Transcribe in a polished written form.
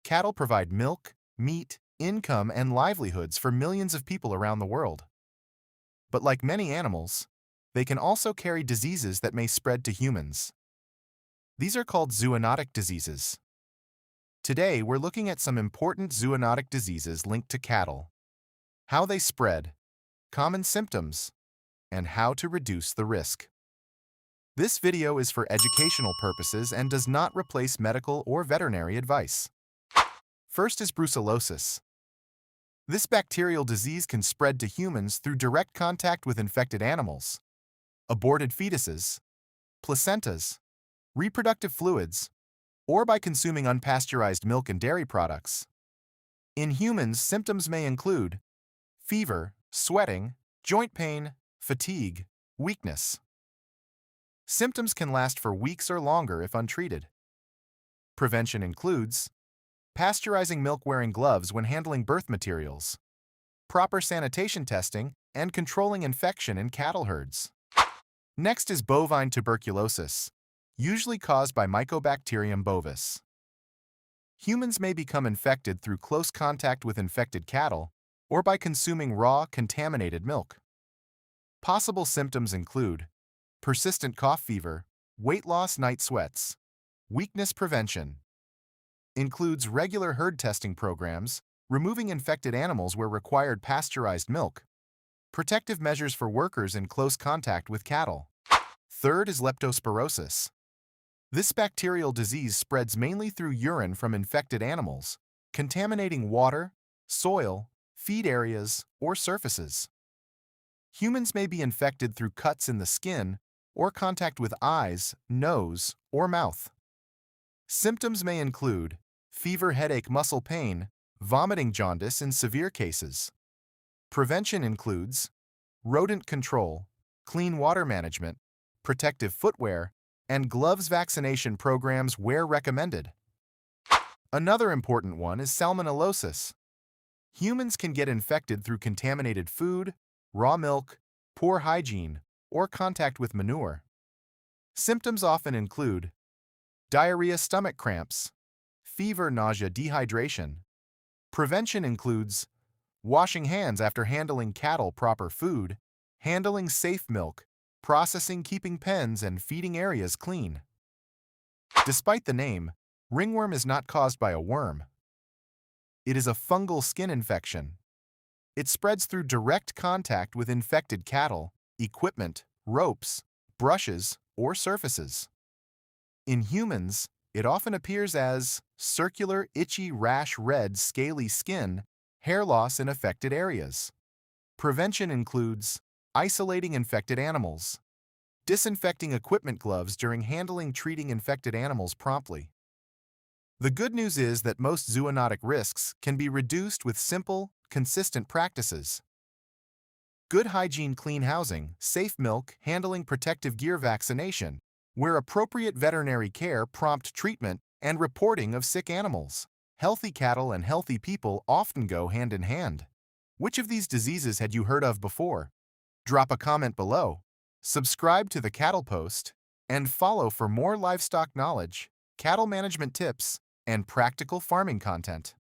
Cattle provide milk, meat, income, and livelihoods for millions of people around the world. But like many animals, they can also carry diseases that may spread to humans. These are called zoonotic diseases. Today, we're looking at some important zoonotic diseases linked to cattle, how they spread, common symptoms, and how to reduce the risk. This video is for educational purposes and does not replace medical or veterinary advice. First is brucellosis. This bacterial disease can spread to humans through direct contact with infected animals, aborted fetuses, placentas, reproductive fluids, or by consuming unpasteurized milk and dairy products. In humans, symptoms may include fever, sweating, joint pain, fatigue, weakness. Symptoms can last for weeks or longer if untreated. Prevention includes pasteurizing milk wearing gloves when handling birth materials, proper sanitation testing, and controlling infection in cattle herds. Next is bovine tuberculosis, usually caused by Mycobacterium bovis. Humans may become infected through close contact with infected cattle or by consuming raw, contaminated milk. Possible symptoms include persistent cough fever, weight loss, night sweats. Weakness prevention includes regular herd testing programs, removing infected animals where required pasteurized milk, protective measures for workers in close contact with cattle. Third is leptospirosis. This bacterial disease spreads mainly through urine from infected animals, contaminating water, soil, feed areas, or surfaces. Humans may be infected through cuts in the skin or contact with eyes, nose, or mouth. Symptoms may include fever, headache, muscle pain, vomiting, jaundice in severe cases. Prevention includes rodent control, clean water management, protective footwear, and gloves vaccination programs where recommended. Another important one is salmonellosis. Humans can get infected through contaminated food, raw milk, poor hygiene, or contact with manure. Symptoms often include diarrhea, stomach cramps, fever, nausea, dehydration. Prevention includes washing hands after handling cattle, proper food, handling safe milk, processing, keeping pens, and feeding areas clean. Despite the name, ringworm is not caused by a worm. It is a fungal skin infection. It spreads through direct contact with infected cattle, equipment, ropes, brushes, or surfaces. In humans, it often appears as circular, itchy, rash, red, scaly skin, hair loss in affected areas. Prevention includes isolating infected animals, disinfecting equipment, gloves during handling, treating infected animals promptly. The good news is that most zoonotic risks can be reduced with simple, consistent practices. Good hygiene, clean housing, safe milk, handling, protective gear, vaccination, where appropriate veterinary care, prompt treatment, and reporting of sick animals. Healthy cattle and healthy people often go hand in hand. Which of these diseases had you heard of before? Drop a comment below, subscribe to the Cattle Post, and follow for more livestock knowledge, cattle management tips, and practical farming content.